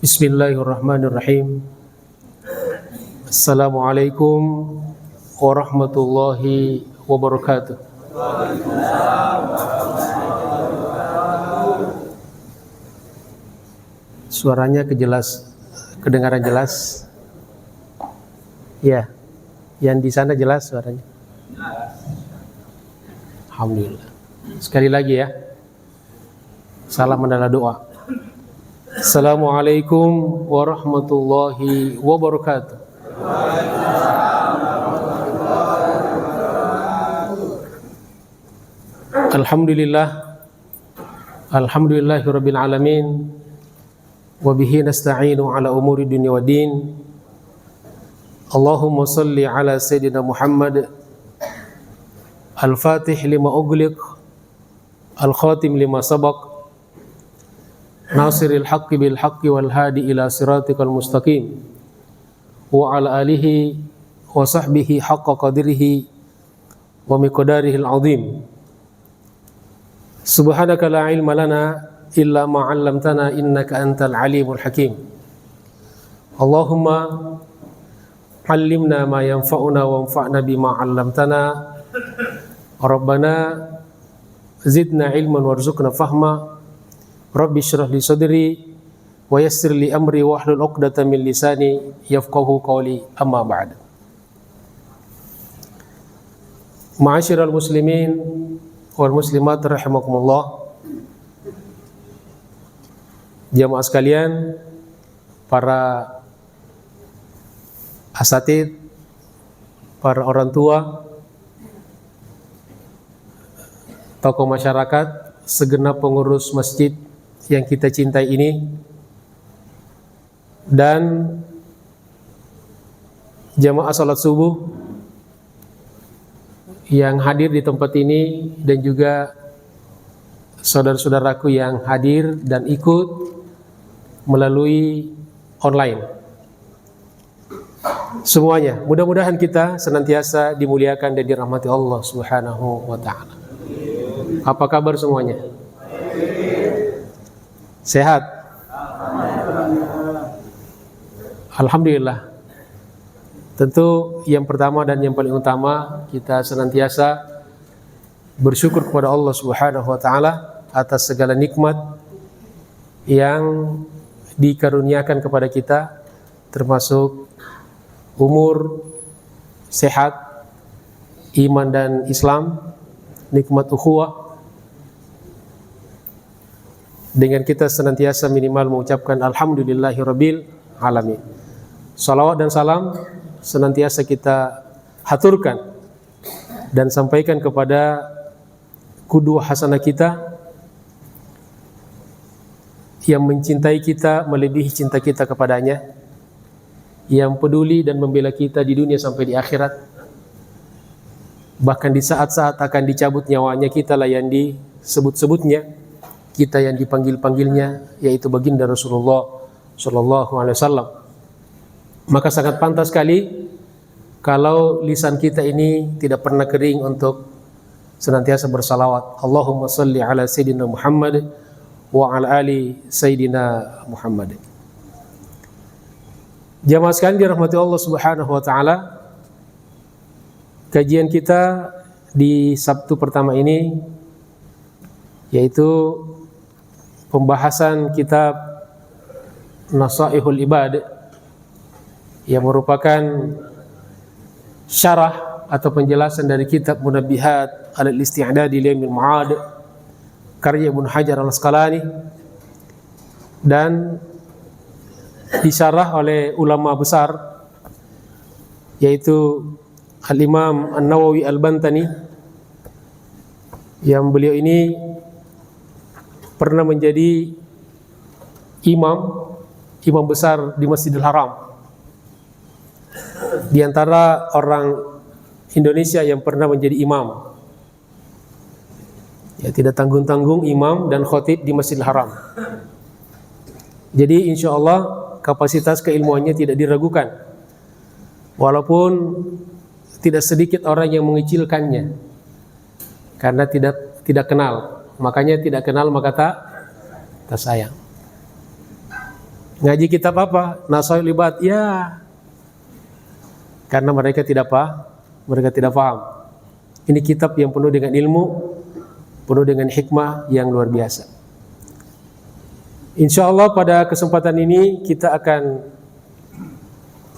Bismillahirrahmanirrahim. Assalamualaikum warahmatullahi wabarakatuh. Suaranya kedengaran jelas? Ya, yang di sana jelas suaranya? Alhamdulillah. Sekali lagi ya. Salam adalah doa. Assalamualaikum warahmatullahi wabarakatuh. Alhamdulillahirabbil alamin. Wa bihi nasta'inu ala umuri dunya waddin. Allahumma shalli ala sayyidina Muhammad al-fatih lima ughliq al-khatim lima sabaq nasiril haqqi bil haqqi wal hadi ila siratikal mustaqim wa ala alihi wa sahbihi haqqa qadrihi wa miqdarihil azim. Subhanaka la ilma lana illa ma 'allamtana innaka antal alimul hakim. Allahumma 'allimna ma yanfa'una wanfa'na bima 'allamtana. Rabbana zidna ilman warzuqna fahma. Rabbi syrah li sadri wa yassir li amri wahlul 'uqdatam min lisani yafqahu qawli, amma ba'd. Ma'asyiral muslimin wal muslimat rahimakumullah. Jamaah sekalian, para asatid, para orang tua, tokoh masyarakat, segenap pengurus masjid yang kita cintai ini, dan jamaah salat subuh yang hadir di tempat ini, dan juga saudara-saudaraku yang hadir dan ikut melalui online. Semuanya, mudah-mudahan kita senantiasa dimuliakan dan dirahmati Allah Subhanahu wa ta'ala. Apa kabar semuanya? Sehat? Alhamdulillah. Tentu yang pertama dan yang paling utama, kita senantiasa bersyukur kepada Allah Subhanahu wa ta'ala atas segala nikmat yang dikaruniakan kepada kita, termasuk umur, sehat, iman dan Islam, nikmat ukhuwah. Dengan kita senantiasa minimal mengucapkan alhamdulillahirabbil alamin. Salawat dan salam senantiasa kita haturkan dan sampaikan kepada qudwah hasanah kita yang mencintai kita melebihi cinta kita kepadanya, yang peduli dan membela kita di dunia sampai di akhirat. Bahkan di saat-saat akan dicabut nyawanya, kita lah yang disebut-sebutnya, kita yang dipanggil-panggilnya, yaitu baginda Rasulullah sallallahu alaihi wasallam. Maka sangat pantas sekali kalau lisan kita ini tidak pernah kering untuk senantiasa bersalawat. Allahumma shalli ala sayyidina Muhammad wa ala ali sayyidina Muhammad. Jamaah sekalian dirahmati Allah Subhanahu wa taala, kajian kita di Sabtu pertama ini yaitu pembahasan kitab Nasaihul Ibad, yang merupakan syarah atau penjelasan dari kitab Munabbihat alal Isti'dad li Yaumil Ma'ad karya Ibnu Hajar Al-Asqalani, dan disyarah oleh ulama besar yaitu Al-Imam An-Nawawi Al-Bantani, yang beliau ini pernah menjadi imam besar di Masjidil Haram. Di antara orang Indonesia yang pernah menjadi imam, ya, tidak tanggung-tanggung imam dan khotib di Masjidil Haram. Jadi insya Allah kapasitas keilmuannya tidak diragukan, walaupun tidak sedikit orang yang mengecilkannya karena tidak kenal. Makanya tidak kenal maka tak sayang. Ngaji kitab apa? Nasaihul Ibad. Ya, karena mereka tidak paham. Ini kitab yang penuh dengan ilmu, penuh dengan hikmah yang luar biasa. Insya Allah pada kesempatan ini kita akan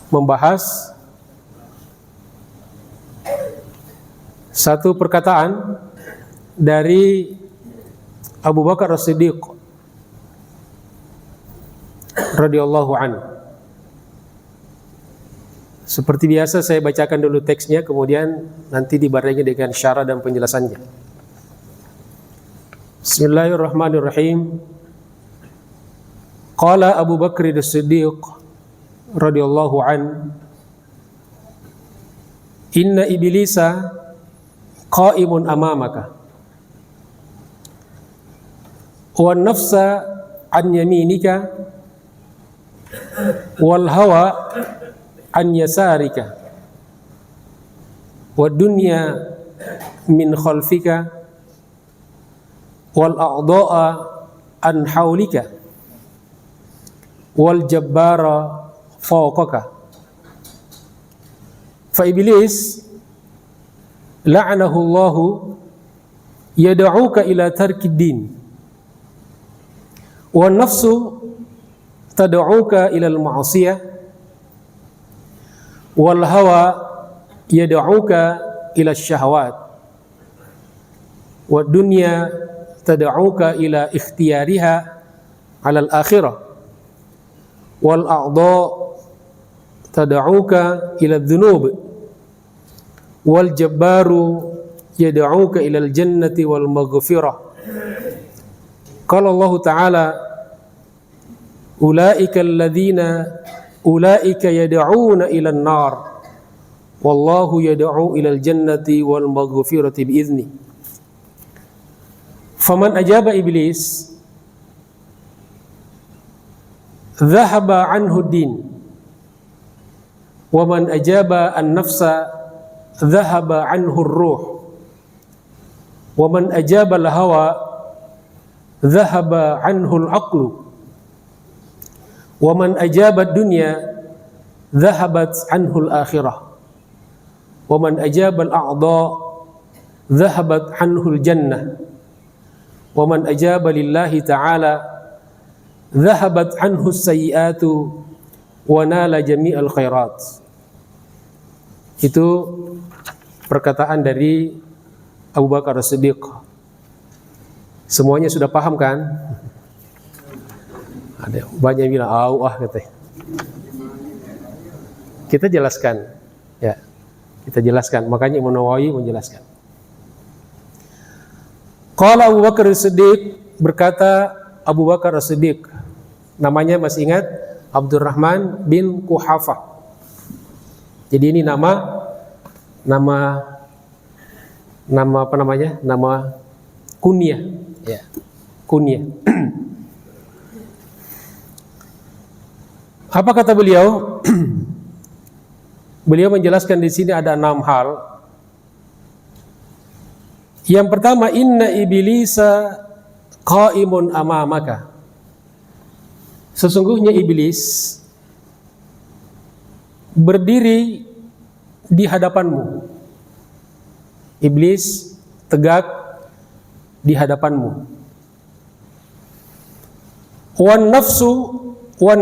membahas satu perkataan dari Abu Bakar As-Siddiq radhiyallahu anhu. Seperti biasa saya bacakan dulu teksnya, kemudian nanti dibarengi dengan syarah dan penjelasannya. Bismillahirrahmanirrahim. Qala Abu Bakr As-Siddiq radhiyallahu an, inna iblisa qa'imun amamaka wan nafsa an yaminika wal hawa an yasarika wad dunya min khalfika wal a'dha'a an hawlika wal jabbara fawqaka. Fa iblis la'anahu Allahu yad'uka ila tarkid din wa nafsu tad'uka ila al-ma'siyah wal hawa yad'uka ila asy-syahawat wad dunya tad'uka ila ikhtiyariha 'ala al-akhirah wal a'dha tad'uka ila adh-dhunub wal jabbaru yad'uka ila al-jannati wal maghfirah. Qala Allah Ta'ala ulaika yad'una ila an-nar wallahu yad'u ila al-jannati wal maghfirati bi'izni. Faman ajaba iblis dhahaba anhu din wa man ajaba an-nafsa dhahaba anhu ar-ruh wa man ajaba al-hawa dhahaba anhu al-aqlu wa man ajaba ad-dunya dhahabat anhu al-akhirah wa man ajaba al-a'dha dhahabat anhu al-jannah wa man ajaba lillahi ta'ala dhahabat anhu as-sayyi'atu wa nala jami'al khairat. Itu perkataan dari Abu Bakar As-Siddiq. Semuanya sudah paham kan? Ada banyak yang bilang katanya. Kita jelaskan, ya. Kita jelaskan. Makanya Imam Nawawi menjelaskan. Qala Abu Bakar As-Siddiq, berkata Abu Bakar As-Siddiq, namanya masih ingat? Abdurrahman bin Quhafah. Jadi ini nama apa namanya? Nama kunyah, ya. Kunyah. Apa kata beliau? Beliau menjelaskan di sini ada 6 hal. Yang pertama, inna iblisa qa'imun amamaka. Sesungguhnya iblis berdiri di hadapanmu. Iblis tegak di hadapanmu. Wan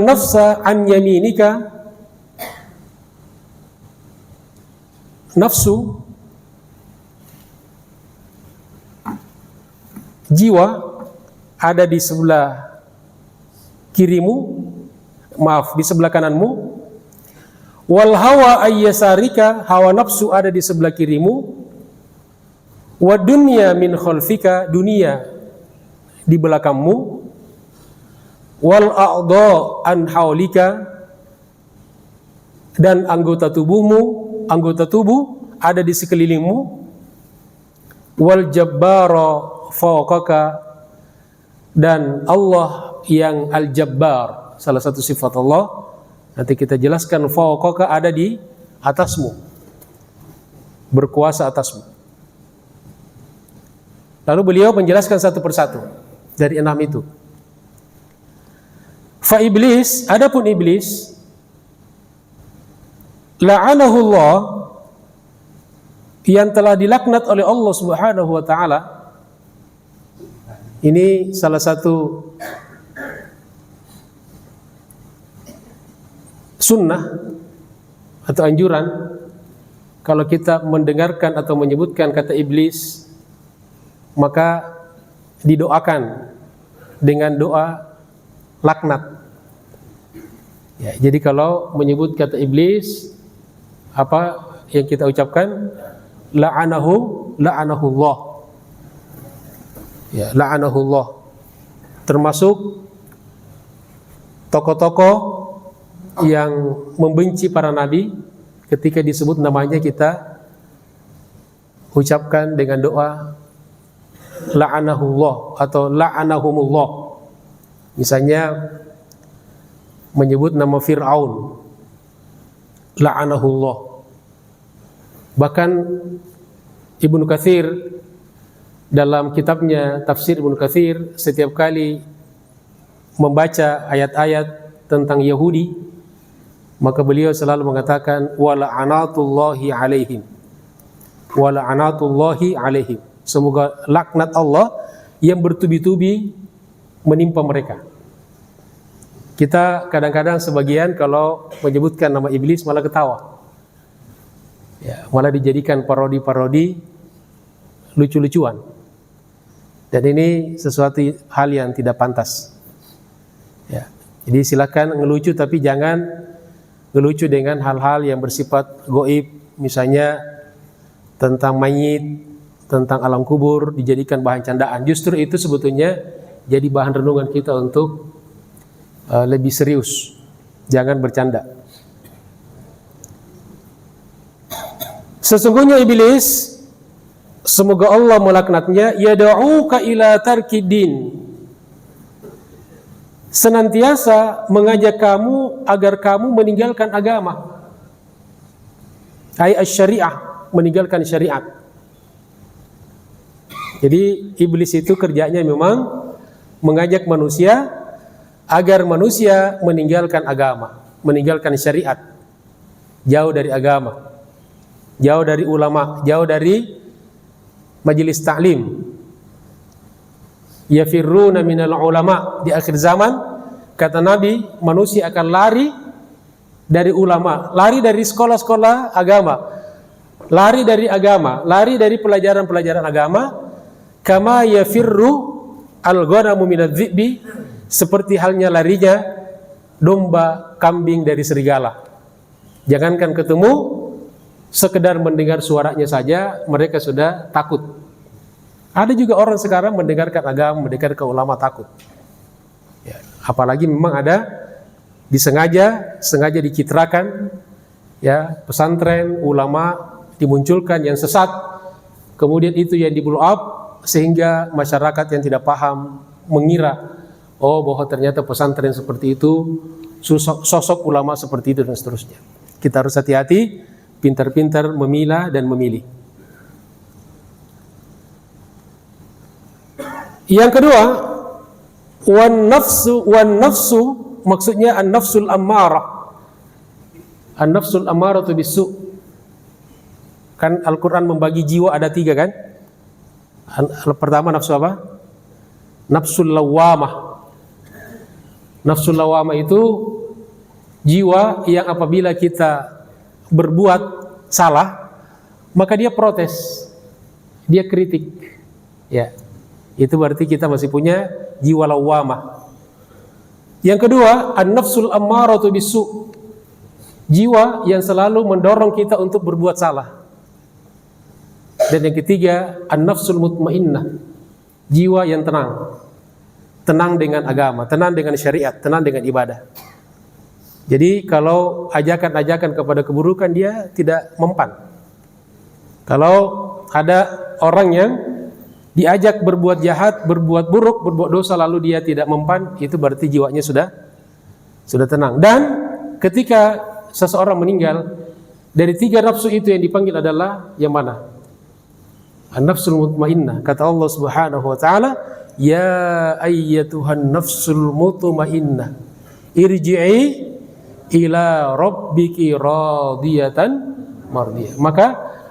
nafsa an yaminika. Nafsu, jiwa, ada di sebelah kirimu, di sebelah kananmu. Wal hawa ayyasarika, hawa nafsu ada di sebelah kirimu. Wa dunya min khalfika, dunia di belakangmu. Wal a'dha an haulika, dan anggota tubuh ada di sekelilingmu. Wal jabbara fawqaka, dan Allah yang al-jabbar, salah satu sifat Allah. Nanti kita jelaskan, fawqaka ada di atasmu, berkuasa atasmu. Lalu beliau menjelaskan satu persatu dari 6 itu. Fa iblis, adapun iblis, la'anahullah, yang telah dilaknat oleh Allah Subhanahu wa taala. Ini salah satu sunnah atau anjuran kalau kita mendengarkan atau menyebutkan kata iblis, maka didoakan dengan doa laknat. Ya, jadi kalau menyebut kata iblis, apa yang kita ucapkan? La'anahullah. Ya, la'anahullah. Termasuk tokoh-tokoh yang membenci para nabi, ketika disebut namanya kita ucapkan dengan doa la'anahullah atau la'anahumullah. Misalnya menyebut nama Fir'aun, la'anahullah. Bahkan Ibnu Katsir dalam kitabnya Tafsir Ibnu Katsir, setiap kali membaca ayat-ayat tentang Yahudi, maka beliau selalu mengatakan wala'anatullahi alaihim, wala'anatullahi alaihim. Semoga laknat Allah yang bertubi-tubi menimpa mereka. Kita kadang-kadang sebagian kalau menyebutkan nama iblis malah ketawa. Ya, malah dijadikan parodi-parodi lucu-lucuan. Dan ini sesuatu hal yang tidak pantas. Ya, jadi silakan ngelucu, tapi jangan ngelucu dengan hal-hal yang bersifat goib, misalnya tentang mayit, tentang alam kubur, dijadikan bahan candaan. Justru itu sebetulnya jadi bahan renungan kita untuk lebih serius. Jangan bercanda. Sesungguhnya iblis, semoga Allah melaknatnya, yad'uka ila tarkidin, senantiasa mengajak kamu agar kamu meninggalkan agama. Ai asy-syariah, meninggalkan syariat. Jadi iblis itu kerjanya memang mengajak manusia agar manusia meninggalkan agama, meninggalkan syariat, jauh dari agama, jauh dari ulama, jauh dari majelis ta'lim. Yafirruna minal ulama. Di akhir zaman, kata Nabi, manusia akan lari dari ulama, lari dari sekolah-sekolah agama, lari dari agama, lari dari pelajaran-pelajaran agama. Kama yafirru al-ghanamu minadh-dhi'bi, seperti halnya larinya domba kambing dari serigala. Jangankan ketemu, sekedar mendengar suaranya saja mereka sudah takut. Ada juga orang sekarang mendengarkan agama, mendengarkan ulama takut. Ya, apalagi memang ada sengaja dicitrakan, ya, pesantren ulama dimunculkan yang sesat, kemudian itu yang di blow up sehingga masyarakat yang tidak paham mengira bahwa ternyata pesantren seperti itu, sosok ulama seperti itu dan seterusnya. Kita harus hati-hati, pintar-pintar memilah dan memilih. Yang kedua, wan nafsu maksudnya an-nafsul ammarah. An-nafsul ammarah itu bisu. Kan Al-Quran membagi jiwa ada 3 kan? Pertama nafsu apa? Nafsul lawamah. Nafsul lawamah itu jiwa yang apabila kita berbuat salah, maka dia protes, dia kritik. Ya, itu berarti kita masih punya jiwa lawamah. Yang kedua, an-nafsul ammaratu bisu, jiwa yang selalu mendorong kita untuk berbuat salah. Dan yang ketiga, an-nafsul mutmainnah, jiwa yang tenang dengan agama, tenang dengan syariat, tenang dengan ibadah. Jadi kalau ajakan-ajakan kepada keburukan dia tidak mempan. Kalau ada orang yang diajak berbuat jahat, berbuat buruk, berbuat dosa lalu dia tidak mempan, itu berarti jiwanya sudah tenang. Dan ketika seseorang meninggal, dari 3 nafsu itu yang dipanggil adalah yang mana? An-nafsul mutmainnah. Kata Allah Subhanahu wa taala, ya ayyatuhan nafsul mutmainnah, irji'i ila rabbiki radiyatan mardiyah. Maka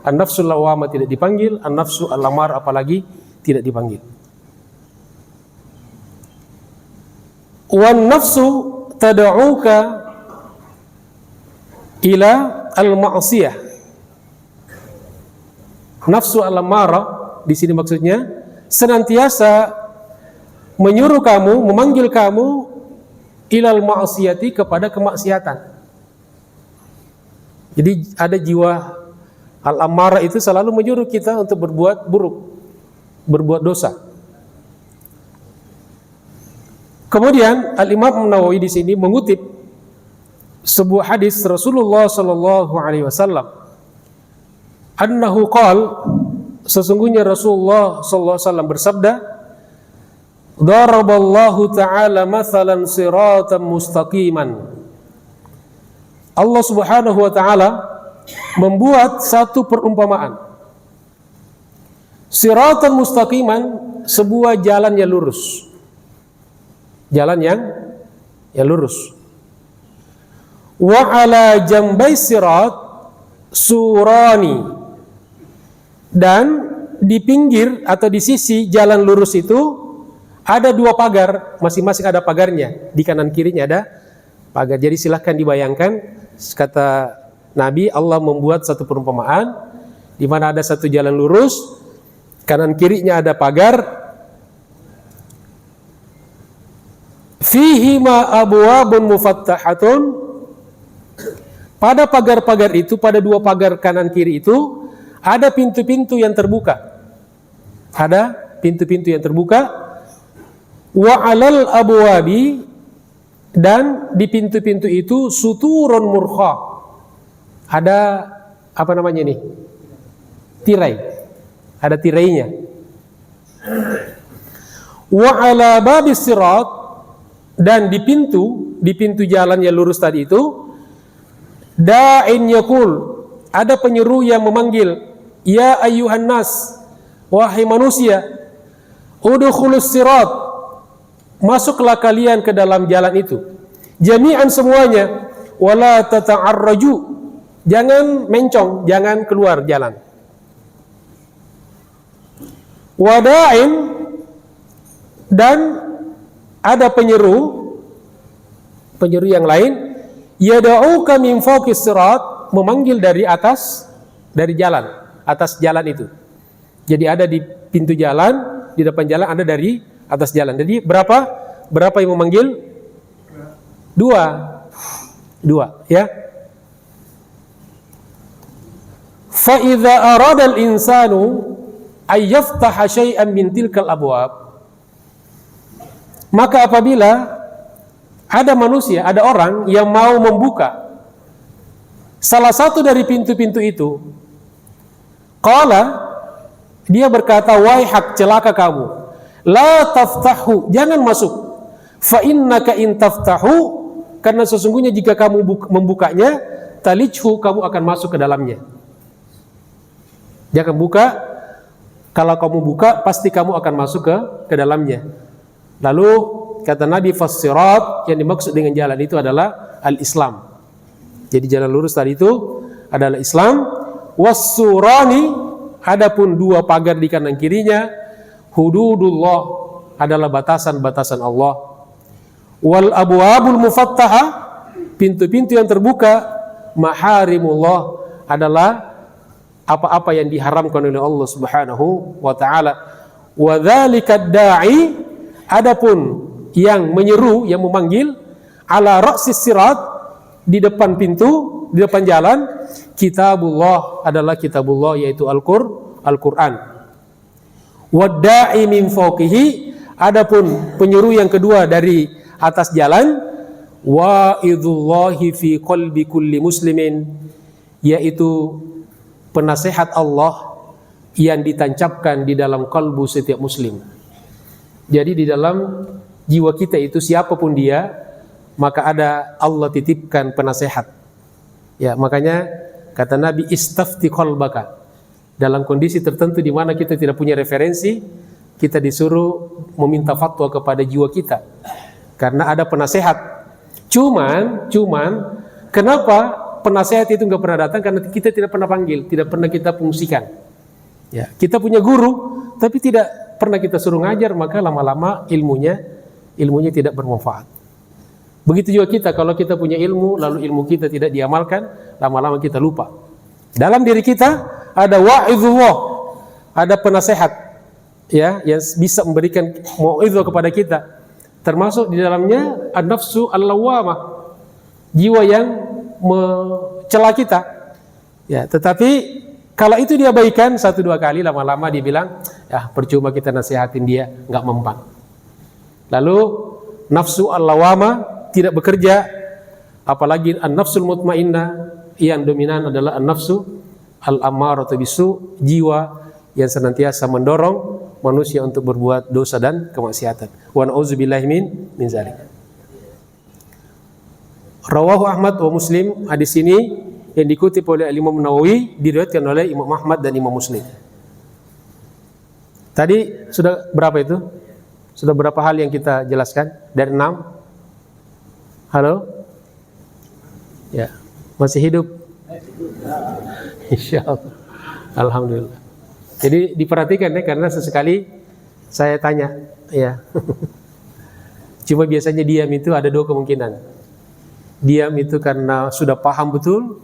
an-nafsul lawwamah tidak dipanggil, an-nafsu al-ammar apalagi tidak dipanggil. Wan nafsu tad'uka ila al-ma'siyah. Nafsu al-ammarah di sini maksudnya senantiasa menyuruh kamu, memanggil kamu ilal ma'siyati, kepada kemaksiatan. Jadi ada jiwa al-ammarah itu selalu menyuruh kita untuk berbuat buruk, berbuat dosa. Kemudian Al-Imam Nawawi di sini mengutip sebuah hadis Rasulullah sallallahu alaihi wasallam. Annahu qala, sesungguhnya Rasulullah sallallahu alaihi wasallam bersabda, daraballahu ta'ala mathalan siratan mustaqiman. Allah Subhanahu wa taala membuat satu perumpamaan. Siratan mustaqiman, sebuah jalan yang lurus. Jalan yang lurus. Wa ala jambai sirat surani, dan di pinggir atau di sisi jalan lurus itu ada dua pagar, masing-masing ada pagarnya. Di kanan kirinya ada pagar. Jadi silahkan dibayangkan, kata Nabi, Allah membuat satu perumpamaan di mana ada satu jalan lurus, kanan kirinya ada pagar. Fihi ma abwabun mufattahatun. Pada pagar-pagar itu, pada dua pagar kanan kiri itu ada pintu-pintu yang terbuka. Ada pintu-pintu yang terbuka. Wa 'alal abwabi, dan di pintu-pintu itu suturun murkha. Ada apa namanya ini? Tirai. Ada tirainya. Wa 'ala babis sirat, dan di pintu jalan yang lurus tadi itu da'in yaqul, ada penyeru yang memanggil, ya ayyuhan nas, wahai manusia, udkhulus sirat, masuklah kalian ke dalam jalan itu, jami'an semuanya, wala tata'arraju, jangan mencong, jangan keluar jalan. Wada'in, dan ada penyeru yang lain, yada'uka min fawqis sirat, memanggil dari atas, dari jalan, atas jalan itu. Jadi ada di pintu jalan, di depan jalan, ada dari atas jalan. Jadi berapa yang memanggil? Dua, ya. Fa idza arada al-insanu ay yaftaha syai'an min tilkal abwab, maka apabila ada manusia, ada orang yang mau membuka salah satu dari pintu-pintu itu, qala, dia berkata, waihak, celaka kamu, la taftahu, jangan masuk, fa innaka in taftahu, karena sesungguhnya jika kamu membukanya, talijhu, kamu akan masuk ke dalamnya. Jangan buka, kalau kamu buka pasti kamu akan masuk ke dalamnya. Lalu kata Nabi, fassirat, yang dimaksud dengan jalan itu adalah al-Islam. Jadi jalan lurus tadi itu adalah Islam. Wassurani, adapun dua pagar di kanan kirinya, hududullah, adalah batasan-batasan Allah. Wal abwabul mufattaha, pintu-pintu yang terbuka, maharimullah, adalah apa-apa yang diharamkan oleh Allah Subhanahu wa taala. Wa dzalika da'i, adapun yang menyeru, yang memanggil, ala ra'sis sirat, di depan pintu, di depan jalan, kitabullah, adalah kitabullah, yaitu Al-Quran. Wadda'i min fawqihi, adapun penyeru yang kedua dari atas jalan, wa'idhullahi fi qalbi kulli muslimin, yaitu penasehat Allah yang ditancapkan di dalam kalbu setiap muslim. Jadi di dalam jiwa kita itu, siapapun dia, maka ada Allah titipkan penasehat. Ya, makanya kata Nabi, istafti qalbaka. Dalam kondisi tertentu di mana kita tidak punya referensi, kita disuruh meminta fatwa kepada jiwa kita, karena ada penasehat. Cuman kenapa penasehat itu nggak pernah datang? Karena kita tidak pernah panggil, tidak pernah kita fungsikan. Ya, kita punya guru, tapi tidak pernah kita suruh ngajar, maka lama-lama ilmunya tidak bermanfaat. Begitu juga kita, kalau kita punya ilmu, lalu ilmu kita tidak diamalkan, lama-lama kita lupa. Dalam diri kita ada wa'idhullah, ada penasehat, ya, yang bisa memberikan mau'idhah kepada kita. Termasuk di dalamnya an-nafsu al-lawwamah, jiwa yang mencela kita. Ya, tetapi kalau itu diabaikan 1-2 kali, lama-lama dia bilang, ya percuma kita nasihatin dia, nggak mempan. Lalu nafsu al-lawwamah tidak bekerja, apalagi an-nafsul mutmainnah, yang dominan adalah an-nafsu al-ammaratu bisu, jiwa yang senantiasa mendorong manusia untuk berbuat dosa dan kemaksiatan. Wa na'udzubillahi min zalik. Rawahu Ahmad wa Muslim, hadis ini yang dikutip oleh Imam Nawawi, diriwayatkan oleh Imam Ahmad dan Imam Muslim. Tadi sudah berapa itu? Sudah berapa hal yang kita jelaskan? Dari 6? Halo? Ya, masih hidup? Insyaallah. Alhamdulillah. Jadi diperhatikan ya, karena sesekali saya tanya, ya. Cuma biasanya diam itu ada 2 kemungkinan. Diam itu karena sudah paham betul,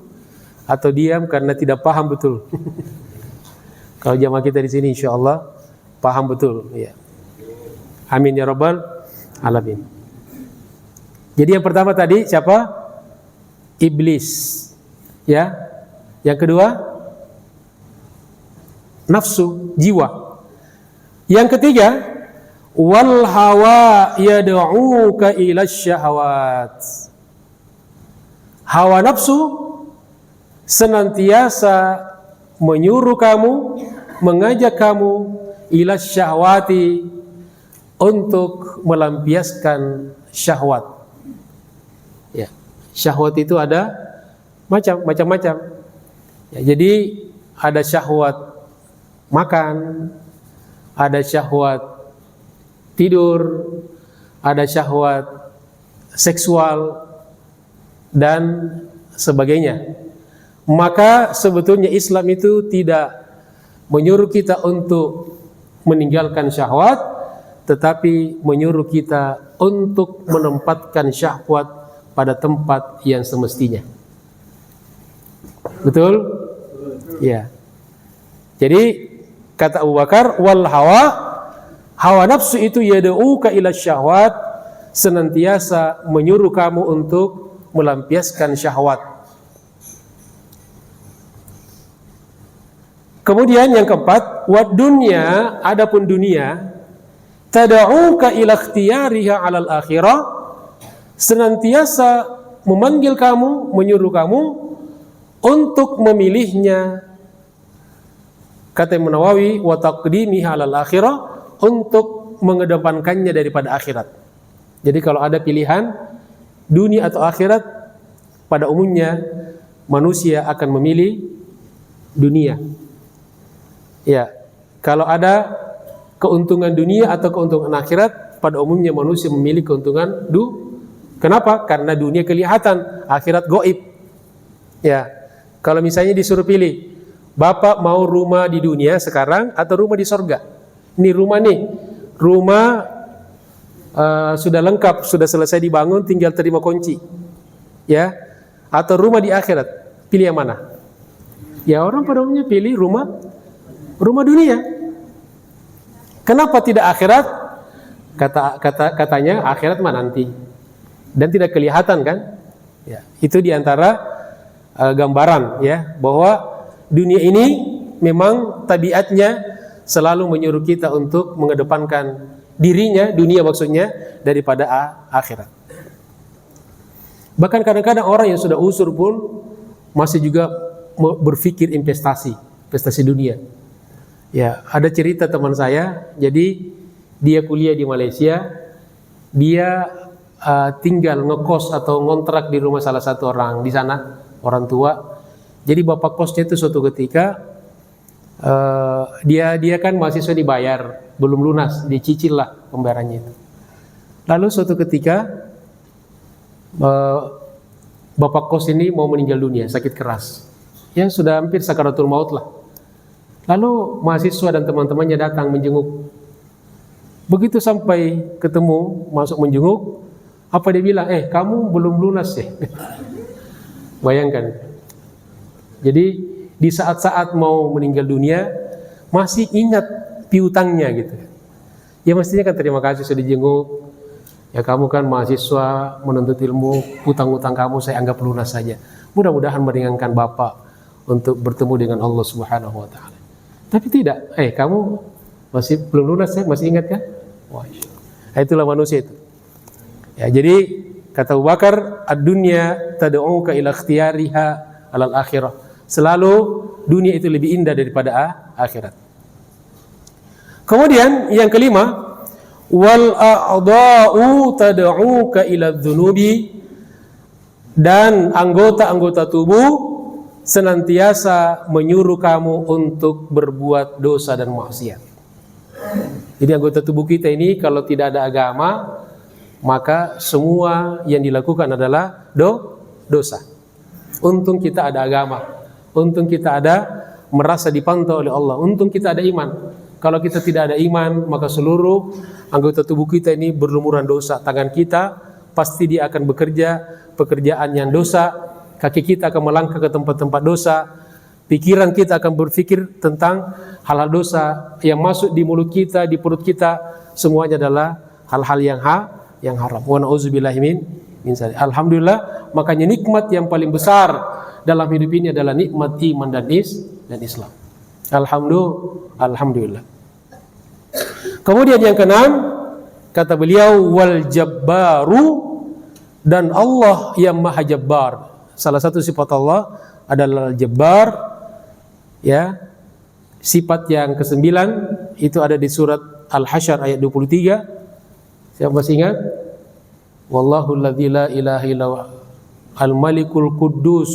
atau diam karena tidak paham betul. Kalau jamaah kita di sini insya Allah paham betul, ya. Amin ya rabbal alamin. Jadi yang pertama tadi siapa? Iblis, ya. Yang kedua nafsu, jiwa. Yang ketiga wal hawa yad'uka ila syahawat. Hawa nafsu senantiasa menyuruh kamu, mengajak kamu ila syahwati, untuk melampiaskan syahwat. Ya, syahwat itu ada macam-macam. Ya, jadi ada syahwat makan, ada syahwat tidur, ada syahwat seksual dan sebagainya. Maka sebetulnya Islam itu tidak menyuruh kita untuk meninggalkan syahwat, tetapi menyuruh kita untuk menempatkan syahwat pada tempat yang semestinya. Betul? Ya. Jadi kata Abu Bakar, wal hawa nafsu itu yad'uka ila syahwat, senantiasa menyuruh kamu untuk melampiaskan syahwat. Kemudian yang keempat, wad dunya, adapun dunia, tad'uka ila ikhtiyariha 'alal akhirah, senantiasa memanggil kamu, menyuruh kamu untuk memilihnya. Kata Imam Nawawi, wa taqdimiha 'alal akhirah, untuk mengedepankannya daripada akhirat. Jadi kalau ada pilihan dunia atau akhirat, pada umumnya manusia akan memilih dunia. Ya, kalau ada keuntungan dunia atau keuntungan akhirat, pada umumnya manusia memilih keuntungan Kenapa? Karena dunia kelihatan, akhirat gaib. Ya, kalau misalnya disuruh pilih, Bapak mau rumah di dunia sekarang atau rumah di sorga? Ini rumah nih, rumah sudah lengkap, sudah selesai dibangun, tinggal terima kunci. Ya, atau rumah di akhirat, pilih yang mana? Ya, orang pada umumnya pilih rumah dunia. Kenapa tidak akhirat? Katanya akhirat mah nanti, dan tidak kelihatan kan? Ya, itu diantara gambaran ya, bahwa dunia ini memang tabiatnya selalu menyuruh kita untuk mengedepankan dirinya, dunia maksudnya, daripada akhirat. Bahkan kadang-kadang orang yang sudah usur pun masih juga berpikir investasi dunia. Ya, ada cerita teman saya, jadi dia kuliah di Malaysia, dia tinggal ngekos atau ngontrak di rumah salah satu orang di sana, orang tua. Jadi bapak kosnya itu suatu ketika dia kan mahasiswa dibayar, belum lunas, dicicil lah pembayarannya itu. Lalu suatu ketika bapak kos ini mau meninggal dunia, sakit keras. Ya sudah hampir sakaratul maut lah. Lalu mahasiswa dan teman-temannya datang menjenguk. Begitu sampai ketemu, masuk menjenguk, apa dia bilang? Kamu belum lunas ya? Bayangkan. Jadi di saat-saat mau meninggal dunia masih ingat piutangnya gitu. Ya mestinya kan terima kasih sudah dijenguk. Ya kamu kan mahasiswa menuntut ilmu, hutang-hutang kamu saya anggap lunas saja. Mudah-mudahan meringankan Bapak untuk bertemu dengan Allah Subhanahu wa taala. Tapi tidak, kamu masih belum lunas ya, masih ingat kan? Wah, itulah manusia itu. Ya, jadi kata Abu Bakar, ad-dunya tad'uka ila ikhtiyariha alal akhirah. Selalu dunia itu lebih indah daripada akhirat. Kemudian yang kelima, wal a'dha'u tad'uka ila dzunubi, dan anggota-anggota tubuh senantiasa menyuruh kamu untuk berbuat dosa dan maksiat. Jadi anggota tubuh kita ini kalau tidak ada agama, maka semua yang dilakukan adalah dosa. Untung kita ada agama, untung kita ada merasa dipantau oleh Allah, untung kita ada iman. Kalau kita tidak ada iman, maka seluruh anggota tubuh kita ini berlumuran dosa. Tangan kita pasti dia akan bekerja pekerjaan yang dosa, kaki kita akan melangkah ke tempat-tempat dosa, pikiran kita akan berpikir tentang hal-hal dosa yang masuk di mulut kita, di perut kita, semuanya adalah hal-hal yang haram. Wa na'udzubillahi min dzalik. Alhamdulillah, makanya nikmat yang paling besar dalam hidup ini adalah nikmat iman dan Islam. Alhamdulillah. Kemudian yang keenam, kata beliau, wal jabbaru, dan Allah yang maha jabbar. Salah satu sifat Allah adalah jabbar, ya. Sifat yang ke-9 itu ada di surat Al-Hasyr ayat 23. Siapa masih ingat? Wallahu alladzi la ilaha illa al-malikul quddus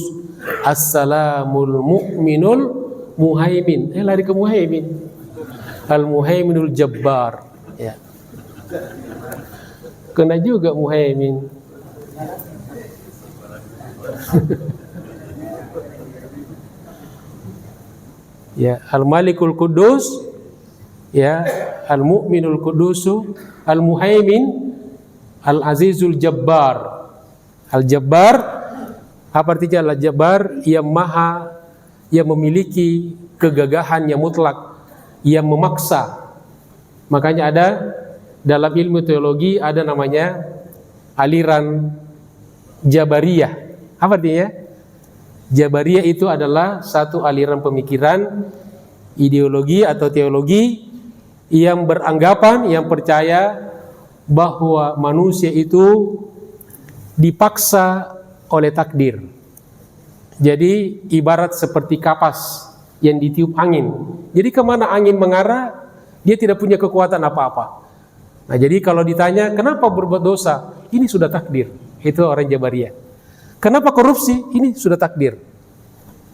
as-salamul mu'minul muhaimin. Lari ke muhaimin. Al-muhaiminul jabbar, ya. Kena juga muhaimin. Ya, al-malikul quddus, ya, al-mu'minul quddusu, al-muhaimin, al-azizul jabbar. Al-jabbar apa artinya? Al-jabbar yang maha, yang memiliki kegagahan yang mutlak, yang memaksa. Makanya ada dalam ilmu teologi ada namanya aliran Jabariyah. Apa artinya? Jabariyah itu adalah satu aliran pemikiran, ideologi atau teologi yang beranggapan, yang percaya bahwa manusia itu dipaksa oleh takdir. Jadi ibarat seperti kapas yang ditiup angin. Jadi kemana angin mengarah, dia tidak punya kekuatan apa-apa. Nah, jadi kalau ditanya kenapa berbuat dosa, ini sudah takdir. Itu orang Jabariyah. Kenapa korupsi? Ini sudah takdir.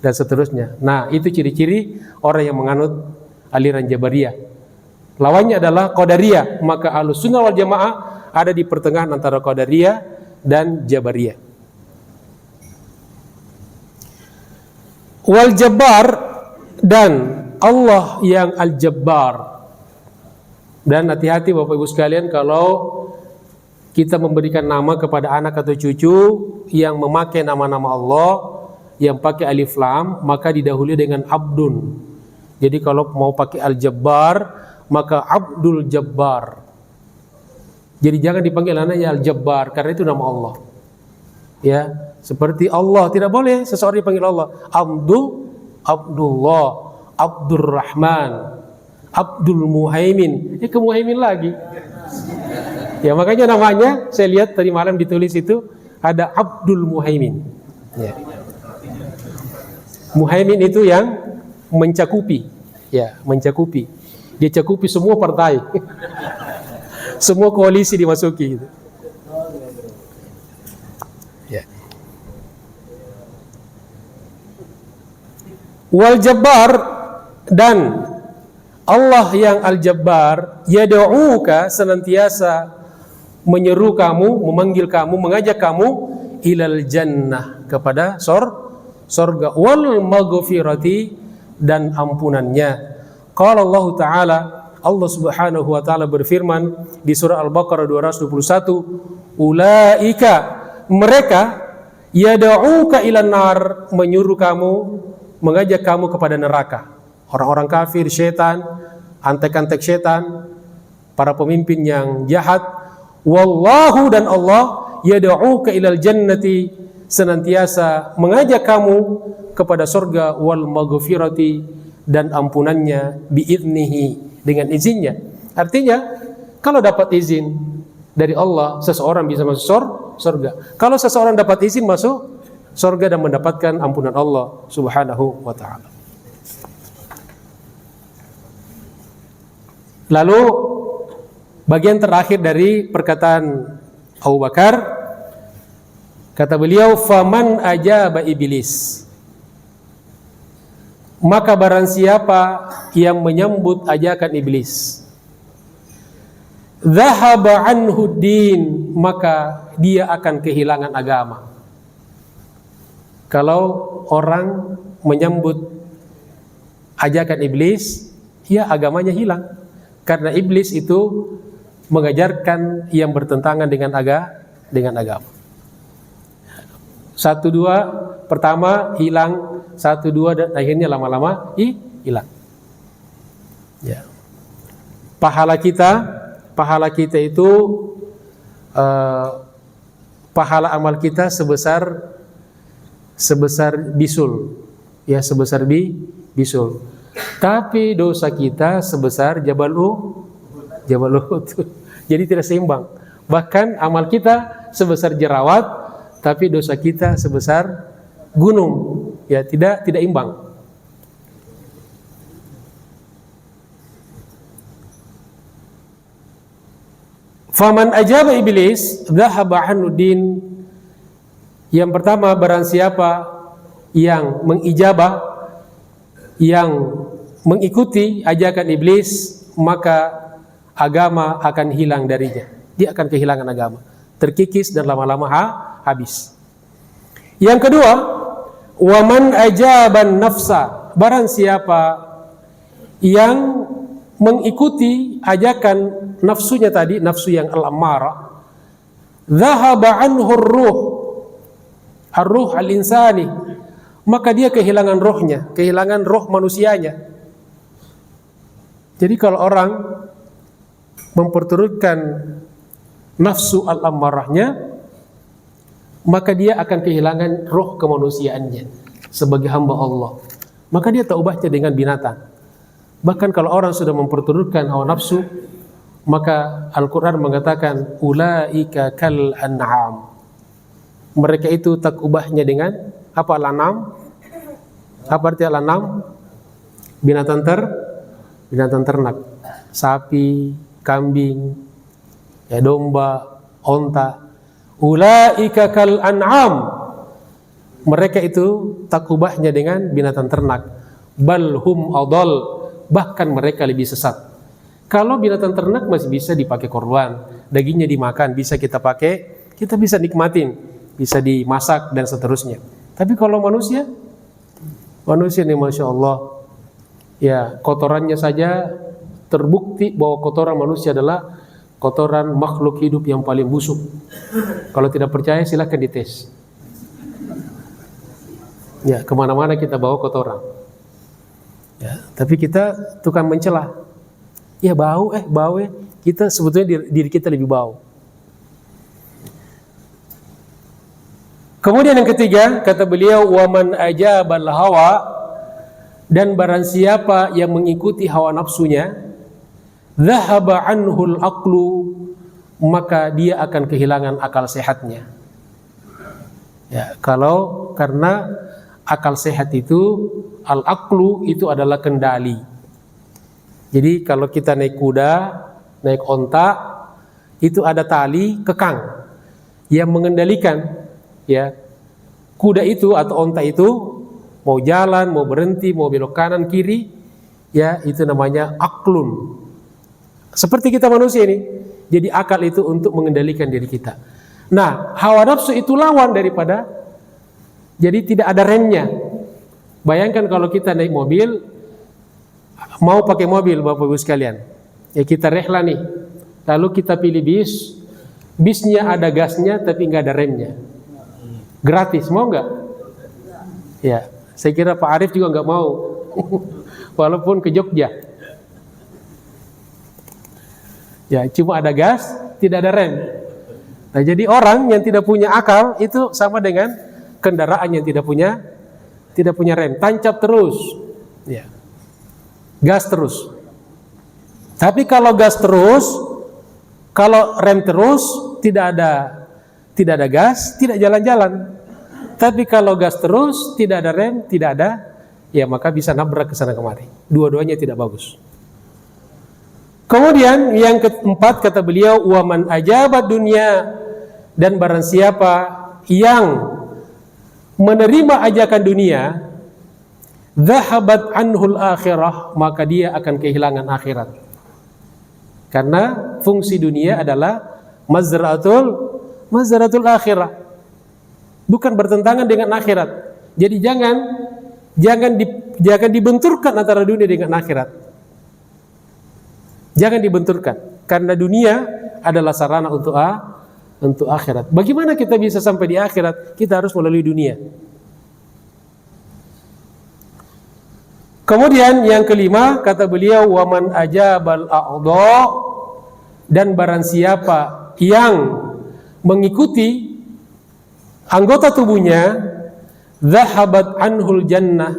Dan seterusnya. Nah, itu ciri-ciri orang yang menganut aliran Jabariyah. Lawannya adalah Qadariyah. Maka Ahlussunnah wal Jamaah ada di pertengahan antara Qadariyah dan Jabariyah. Wal Jabbar, dan Allah yang Al-Jabbar. Dan hati-hati Bapak Ibu sekalian kalau kita memberikan nama kepada anak atau cucu yang memakai nama-nama Allah yang pakai alif lam, maka didahului dengan Abdun. Jadi kalau mau pakai Al-Jabbar, maka Abdul Jabbar. Jadi jangan dipanggil anaknya Al-Jabbar karena itu nama Allah. Ya, seperti Allah tidak boleh seseorang dipanggil Allah. Abdullah, Abdurrahman, Abdul Muhaimin. Ke Muhaimin lagi. Ya, makanya namanya saya lihat tadi malam ditulis itu ada Abdul Muhaimin. Ya. Muhaimin itu yang mencakupi. Ya, mencakupi. Dia cakupi semua partai. Semua koalisi dimasuki gitu. Ya. Wal Jabbar, dan Allah yang Al-Jabbar, yad'uka, senantiasa menyeru kamu, memanggil kamu, mengajak kamu ilal jannah, kepada surga, wal maghfirati, dan ampunannya. Qala Allah Ta'ala, Allah Subhanahu wa taala berfirman di surah Al-Baqarah 221, ulaika, mereka, yad'uka ilan nar, menyuruh kamu, mengajak kamu kepada neraka. Orang-orang kafir, setan, antek-antek setan, para pemimpin yang jahat. Wallahu, dan Allah, yad'uka ilal jannati, senantiasa mengajak kamu kepada surga, wal maghfirati, dan ampunannya, biiznihi, dengan izinnya. Artinya, kalau dapat izin dari Allah, seseorang bisa masuk surga. Kalau seseorang dapat izin masuk surga dan mendapatkan ampunan Allah Subhanahu wa ta'ala. Lalu bagian terakhir dari perkataan Abu Bakar, kata beliau, faman ajaba iblis, maka barang siapa yang menyambut ajakan iblis, dhahaba anhu din, maka dia akan kehilangan agama. Kalau orang menyambut ajakan iblis, ya agamanya hilang, karena iblis itu mengajarkan yang bertentangan dengan agama. 1, 2, pertama hilang, 1, 2, dan akhirnya lama-lama hilang. Ya. Pahala kita itu pahala amal kita sebesar bisul, ya, sebesar bisul. Tapi dosa kita sebesar Jabal Uhud. Jadi tidak seimbang. Bahkan amal kita sebesar jerawat, tapi dosa kita sebesar gunung, ya, tidak imbang. Faman ajaba iblis dhahaba anhu din. Yang pertama, barang siapa yang mengijabah, yang mengikuti ajakan iblis, maka agama akan hilang darinya. Dia akan kehilangan agama, terkikis dan lama-lama habis. Yang kedua, waman ajaban nafsa, barang siapa yang mengikuti ajakan nafsunya tadi, nafsu yang al-ammarah, dhahaba anhu ar-ruh al-insani, maka dia kehilangan rohnya, kehilangan roh manusianya. Jadi kalau orang memperturutkan nafsu al-ammarahnya, maka dia akan kehilangan roh kemanusiaannya sebagai hamba Allah. Maka dia taubatnya dengan binatang. Bahkan kalau orang sudah memperturutkan hawa nafsu, maka Al-Quran mengatakan ulaika kal an'am. Mereka itu tak ubahnya dengan apa? Lanam. Apa arti lanam? Binatang ternak. Sapi, kambing, ya, domba, onta. Ulaika kal an'am. Mereka itu tak ubahnya dengan binatang ternak. Bal hum adall. Bahkan mereka lebih sesat. Kalau binatang ternak masih bisa dipakai korban, dagingnya dimakan, bisa kita pakai, kita bisa nikmatin, bisa dimasak dan seterusnya. Tapi kalau manusia ini Masya Allah, ya, kotorannya saja terbukti bahwa kotoran manusia adalah kotoran makhluk hidup yang paling busuk. Kalau tidak percaya silahkan dites. Ya, kemana-mana kita bawa kotoran. Ya, tapi kita tukang mencela. Ya bau, kita sebetulnya diri kita lebih bau. Kemudian yang ketiga, kata beliau, waman ajabal hawa, dan barang siapa yang mengikuti hawa nafsunya, dhahaba anhul aqlu, maka dia akan kehilangan akal sehatnya. Ya, karena akal sehat itu, al-aqlu itu adalah kendali. Jadi kalau kita naik kuda, naik onta, itu ada tali kekang yang mengendalikan, ya, kuda itu atau onta itu mau jalan, mau berhenti, mau belok kanan kiri, ya, itu namanya aklun. Seperti kita manusia ini, jadi akal itu untuk mengendalikan diri kita. Nah, hawa nafsu itu lawan daripada, jadi tidak ada remnya. Bayangkan kalau kita naik mobil, mau pakai mobil Bapak Ibu sekalian, ya kita rehla nih, lalu kita pilih bis, bisnya ada gasnya tapi nggak ada remnya, gratis, mau nggak? Ya, saya kira Pak Arif juga nggak mau, walaupun ke Jogja. Ya, cuma ada gas, tidak ada rem. Nah, jadi orang yang tidak punya akal itu sama dengan kendaraan yang tidak punya rem, tancap terus, ya, gas terus. Tapi kalau gas terus, kalau rem terus, tidak ada gas, tidak jalan-jalan. Tapi kalau gas terus, tidak ada rem, tidak ada, ya maka bisa nabrak ke sana kemari. Dua-duanya tidak bagus. Kemudian yang keempat kata beliau, waman ajabat dunia, dan barang siapa yang menerima ajakan dunia, dhahabat anhul akhirah, maka dia akan kehilangan akhirat. Karena fungsi dunia adalah mazratul akhirah, bukan bertentangan dengan akhirat. Jadi jangan dibenturkan antara dunia dengan akhirat. Jangan dibenturkan, karena dunia adalah sarana untuk akhirat. Bagaimana kita bisa sampai di akhirat? Kita harus melalui dunia. Kemudian yang kelima kata beliau, waman ajabal a'dha, dan barang siapa yang mengikuti anggota tubuhnya, dhahabat anhul jannah,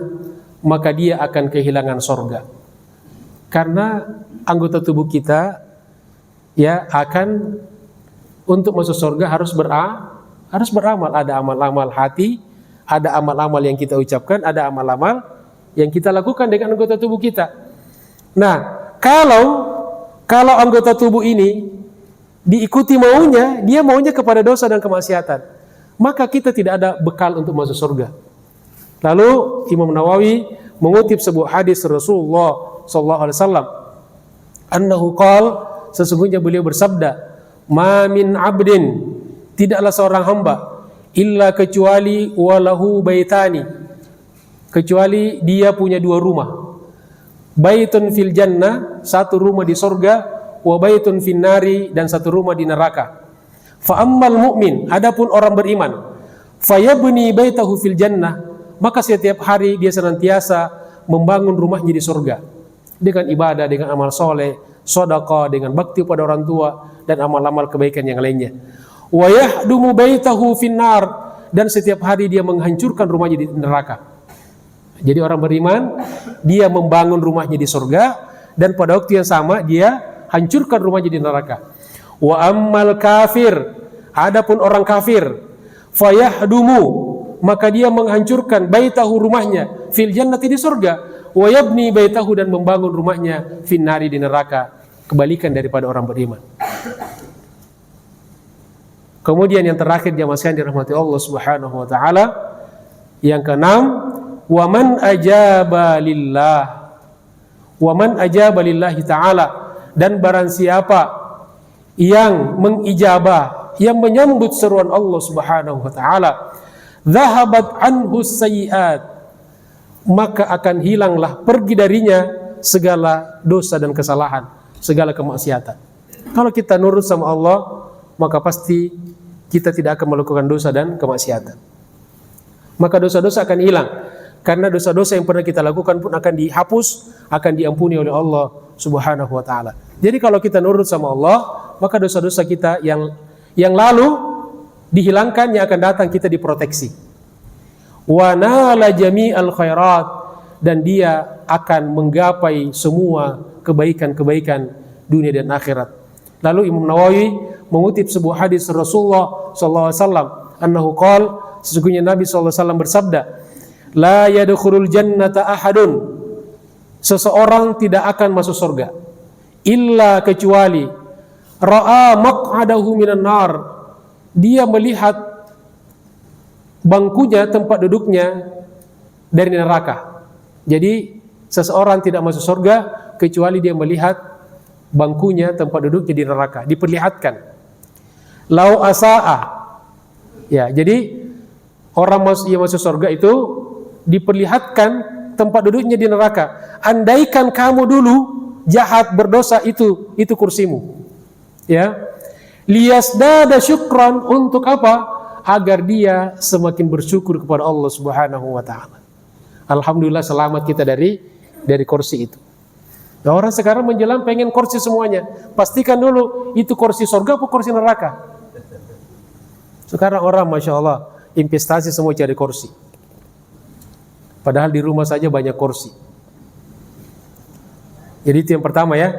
maka dia akan kehilangan sorga. Karena anggota tubuh kita ya akan, untuk masuk surga harus beramal. Ada amal-amal hati, ada amal-amal yang kita ucapkan, ada amal-amal yang kita lakukan dengan anggota tubuh kita. Nah, kalau anggota tubuh ini diikuti maunya, dia maunya kepada dosa dan kemaksiatan, maka kita tidak ada bekal untuk masuk surga. Lalu Imam Nawawi mengutip sebuah hadis Rasulullah sallallahu alaihi wasallam, annahu qala, sesungguhnya beliau bersabda, ma min abdin, tidaklah seorang hamba, illa kecuali walahu baitani, kecuali dia punya dua rumah, baitun fil jannah, satu rumah di surga, wa baitun fin nari, dan satu rumah di neraka. Fa ammal mu'min, adapun orang beriman, fayabni baitahu fil jannah, maka setiap hari dia senantiasa membangun rumahnya di surga dengan ibadah, dengan amal soleh, sedekah, dengan bakti pada orang tua, dan amal-amal kebaikan yang lainnya. Wa yahdumu baitahu finnar, dan setiap hari dia menghancurkan rumahnya di neraka. Jadi orang beriman, dia membangun rumahnya di surga, dan pada waktu yang sama dia hancurkan rumahnya di neraka. Wa ammal kafir, adapun orang kafir, fayahdumu, maka dia menghancurkan baitahu, rumahnya, fil jannati, di surga, wa yabni baitahu, dan membangun rumahnya finnari, di neraka. Kebalikan daripada orang beriman. Kemudian yang terakhir jamaah sekalian dirahmati Allah Subhanahu wa taala, yang keenam, waman ajaba lillahi ta'ala, dan barang siapa yang mengijabah, yang menyambut seruan Allah Subhanahu wa taala, dhahabat anhu sayyi'at, maka akan hilanglah, pergi darinya segala dosa dan kesalahan, segala kemaksiatan. Kalau kita nurut sama Allah, maka pasti kita tidak akan melakukan dosa dan kemaksiatan. Maka dosa-dosa akan hilang, karena dosa-dosa yang pernah kita lakukan pun akan dihapus, akan diampuni oleh Allah Subhanahu wa taala. Jadi kalau kita nurut sama Allah, maka dosa-dosa kita yang lalu dihilangkan, yang akan datang kita diproteksi. Wa nala jami'al khairat, dan dia akan menggapai semua kebaikan-kebaikan dunia dan akhirat. Lalu Imam Nawawi mengutip sebuah hadis Rasulullah sallallahu alaihi wasallam, annahu qala, sesungguhnya Nabi sallallahu alaihi wasallam bersabda, la yadkhulul jannata ahadun, seseorang tidak akan masuk surga, illa kecuali ra'a maq'adahu minan nar, dia melihat bangkunya, tempat duduknya dari neraka. Jadi seseorang tidak masuk surga kecuali dia melihat bangkunya, tempat duduknya di neraka, diperlihatkan. Lau asa'a, Ya, jadi orang yang masuk surga itu diperlihatkan tempat duduknya di neraka. Andaikan kamu dulu jahat berdosa, itu kursimu. Ya. Liyasdada syukran, untuk apa? Agar dia semakin bersyukur kepada Allah Subhanahu wa taala. Alhamdulillah selamat kita dari kursi itu. Nah, orang sekarang menjelang pengen kursi semuanya. Pastikan dulu itu kursi surga atau kursi neraka. Sekarang orang Masya Allah investasi semua cari kursi. Padahal di rumah saja banyak kursi. Jadi itu yang pertama ya.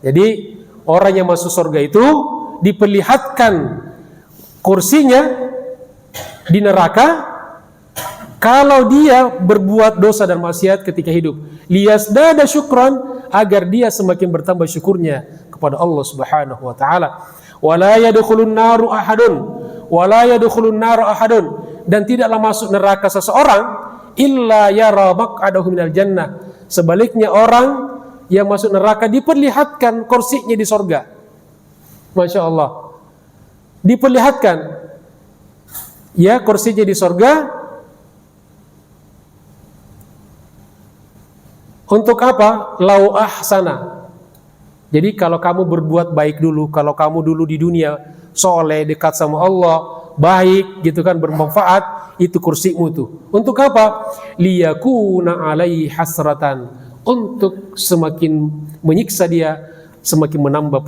Jadi orang yang masuk surga itu diperlihatkan kursinya di neraka kalau dia berbuat dosa dan maksiat ketika hidup. Liyasdada syukran, agar dia semakin bertambah syukurnya kepada Allah Subhanahu wa taala. Wala yadkhulun naru ahadun, dan tidaklah masuk neraka seseorang illa yara maq'adahu minal jannah. Sebaliknya orang yang masuk neraka diperlihatkan kursinya di surga. Masya Allah, diperlihatkan ya kursinya di surga. Untuk apa? Lau ahsana. Jadi kalau kamu berbuat baik dulu, kalau kamu dulu di dunia soleh, dekat sama Allah, baik gitu kan, bermanfaat, itu kursimu tuh. Untuk apa? Liyakuna alaihi hasratan, untuk semakin menyiksa dia, semakin menambah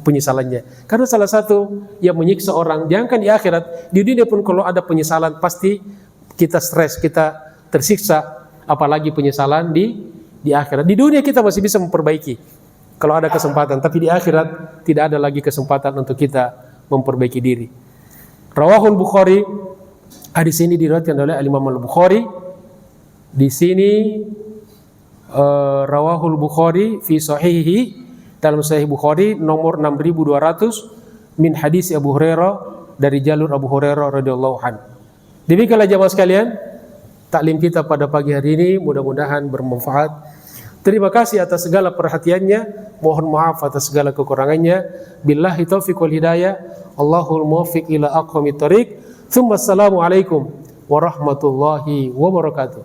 penyesalannya. Karena salah satu yang menyiksa orang, jangankan di akhirat, di dunia pun kalau ada penyesalan pasti kita stres, kita tersiksa, apalagi penyesalan di akhirat. Di dunia kita masih bisa memperbaiki kalau ada kesempatan, tapi di akhirat tidak ada lagi kesempatan untuk kita memperbaiki diri. Rawahul Bukhari, hadis ini diriwayatkan oleh Imam Al-Bukhari. Di sini Rawahul Bukhari fi sahihi, dalam Sahih Bukhari nomor 6200 min hadis Abu Hurairah, dari jalur Abu Hurairah radhiyallahu anhu. Demikianlah jamaah sekalian taklim kita pada pagi hari ini, mudah-mudahan bermanfaat. Terima kasih atas segala perhatiannya, mohon maaf atas segala kekurangannya. Billahi taufiq wal hidayah, Allahul muwaffiq ila aqwamit thoriq. Tsumma assalamu alaikum warahmatullahi wabarakatuh.